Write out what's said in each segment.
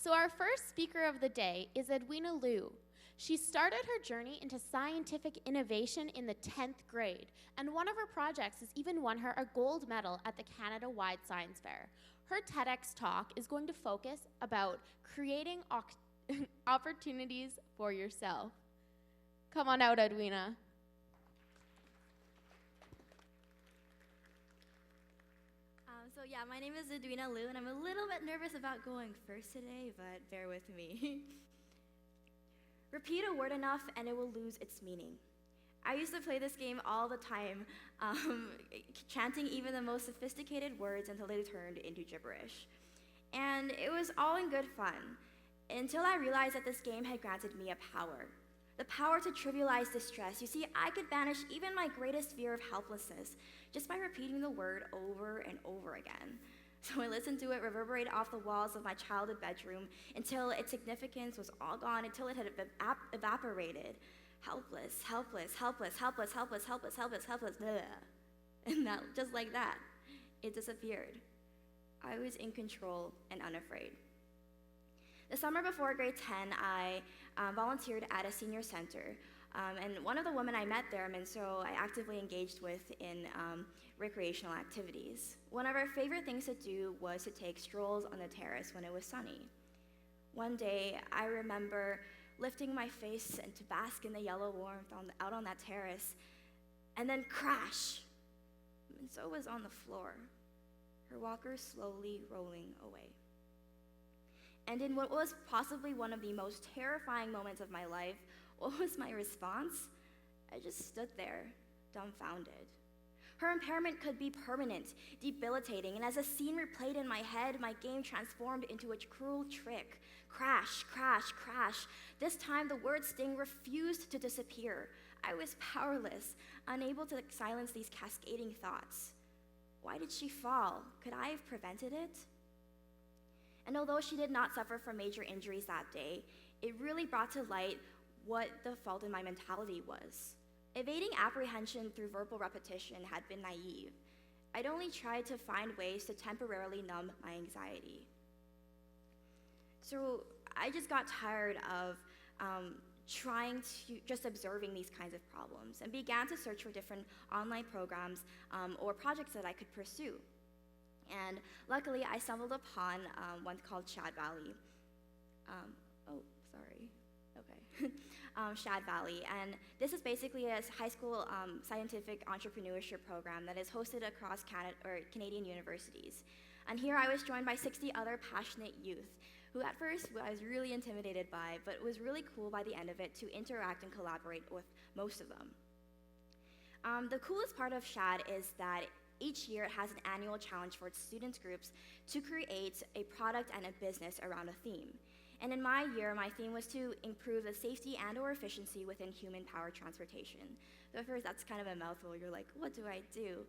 So our first speaker of the day is Edwina Liu. She started her journey into scientific innovation in the 10th grade, and one of her projects has even won her a gold medal at the Canada-wide Science Fair. Her TEDx talk is going to focus about creating opportunities for yourself. Come on out, Edwina. My name is Edwina Liu, and I'm a little bit nervous about going first today, but bear with me. Repeat a word enough and it will lose its meaning. I used to play this game all the time, chanting even the most sophisticated words until they turned into gibberish. And it was all in good fun, until I realized that this game had granted me a power. The power to trivialize distress. You see, I could banish even my greatest fear of helplessness just by repeating the word over and over again. So I listened to it reverberate off the walls of my childhood bedroom until its significance was all gone, until it had evaporated. Helpless, helpless, helpless, helpless, helpless, helpless, helpless, helpless, blah. And that, just like that, it disappeared. I was in control and unafraid. The summer before grade 10, I volunteered at a senior center. And one of the women I met there, so I actively engaged with in recreational activities. One of our favorite things to do was to take strolls on the terrace when it was sunny. One day, I remember lifting my face and to bask in the yellow warmth out on that terrace, and then crash. And so was on the floor, her walker slowly rolling away. And in what was possibly one of the most terrifying moments of my life, what was my response? I just stood there, dumbfounded. Her impairment could be permanent, debilitating, and as the scene replayed in my head, my game transformed into a cruel trick. Crash, crash, crash. This time, the word sting refused to disappear. I was powerless, unable to silence these cascading thoughts. Why did she fall? Could I have prevented it? And although she did not suffer from major injuries that day, it really brought to light what the fault in my mentality was. Evading apprehension through verbal repetition had been naive. I'd only tried to find ways to temporarily numb my anxiety. So I just got tired of trying to just observing these kinds of problems and began to search for different online programs or projects that I could pursue. And luckily, I stumbled upon one called Shad Valley. Shad Valley, and this is basically a high school scientific entrepreneurship program that is hosted across Canadian universities. And here I was joined by 60 other passionate youth, who at first I was really intimidated by, but it was really cool by the end of it to interact and collaborate with most of them. The coolest part of Shad is that each year it has an annual challenge for its students groups to create a product and a business around a theme. And in my year, my theme was to improve the safety and/or efficiency within human-powered transportation. So at first, that's kind of a mouthful. You're like, what do I do?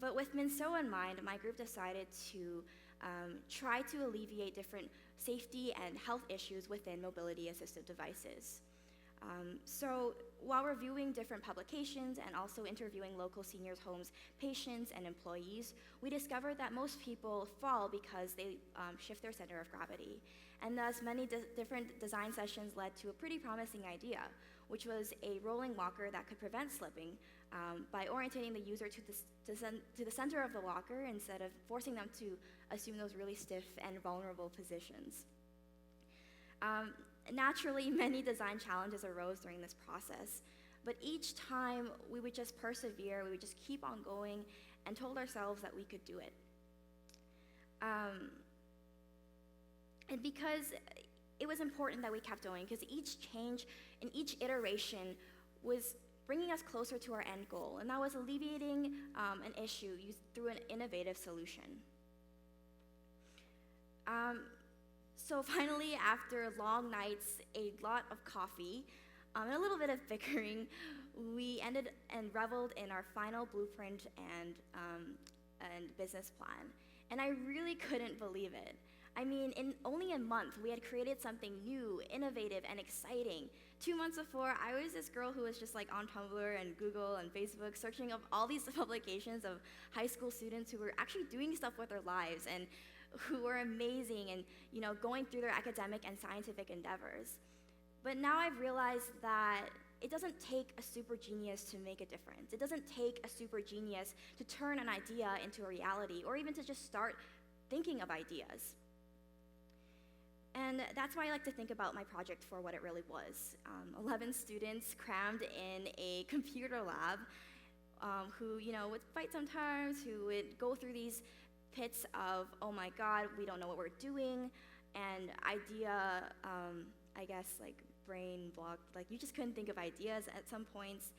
But with Minso in mind, my group decided to try to alleviate different safety and health issues within mobility-assistive devices. So while reviewing different publications and also interviewing local seniors' homes, patients, and employees, we discovered that most people fall because they shift their center of gravity. And thus, many different design sessions led to a pretty promising idea, which was a rolling walker that could prevent slipping by orientating the user to the center of the walker instead of forcing them to assume those really stiff and vulnerable positions. Naturally, many design challenges arose during this process, but each time we would just persevere, we would just keep on going and told ourselves that we could do it. And because it was important that we kept going, because each change and each iteration was bringing us closer to our end goal, and that was alleviating an issue through an innovative solution. So finally, after long nights, a lot of coffee, and a little bit of bickering, we ended and reveled in our final blueprint and business plan. And I really couldn't believe it. I mean, in only a month, we had created something new, innovative, and exciting. 2 months before, I was this girl who was just like on Tumblr and Google and Facebook, searching up all these publications of high school students who were actually doing stuff with their lives. And who were amazing and, going through their academic and scientific endeavors. But now I've realized that it doesn't take a super genius to make a difference. It doesn't take a super genius to turn an idea into a reality, or even to just start thinking of ideas. And that's why I like to think about my project for what it really was. 11 students crammed in a computer lab who, would fight sometimes, who would go through these pits of, oh my God, we don't know what we're doing, and idea, I guess, like brain block, like you just couldn't think of ideas at some points.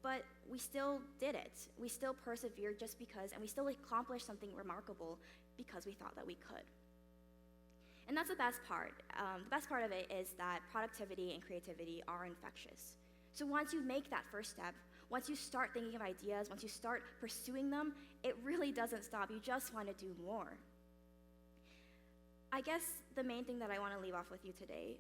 But we still did it. We still persevered just because, and we still accomplished something remarkable because we thought that we could. And that's the best part. The best part of it is that productivity and creativity are infectious. So once you make that first step, once you start thinking of ideas, once you start pursuing them, it really doesn't stop. You just want to do more. I guess the main thing that I want to leave off with you today,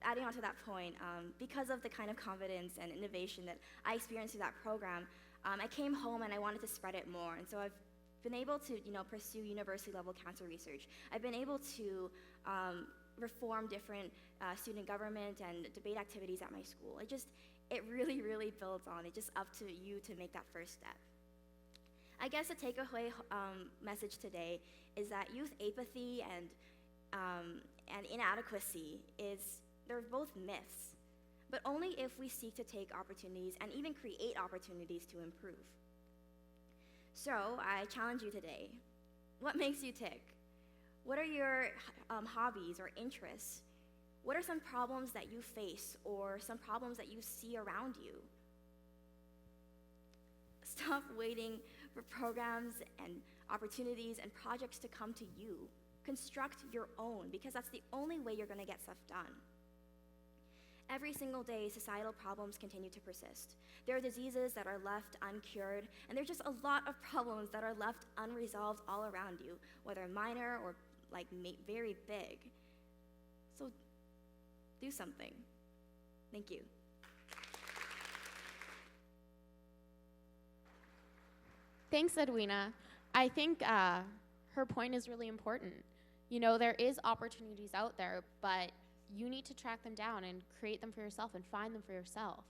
adding on to that point, because of the kind of confidence and innovation that I experienced through that program, I came home and I wanted to spread it more. And so I've been able to, pursue university-level cancer research. I've been able to reform different student government and debate activities at my school. It really, really builds on. It's just up to you to make that first step. I guess the takeaway message today is that youth apathy and inadequacy they're both myths, but only if we seek to take opportunities and even create opportunities to improve. So I challenge you today. What makes you tick? What are your hobbies or interests? What are some problems that you face or some problems that you see around you? Stop waiting for programs and opportunities and projects to come to you. Construct your own, because that's the only way you're going to get stuff done. Every single day, societal problems continue to persist. There are diseases that are left uncured, and there's just a lot of problems that are left unresolved all around you, whether minor or very big. So do something. Thank you. Thanks, Edwina. I think her point is really important. There is opportunities out there, but you need to track them down and create them for yourself and find them for yourself.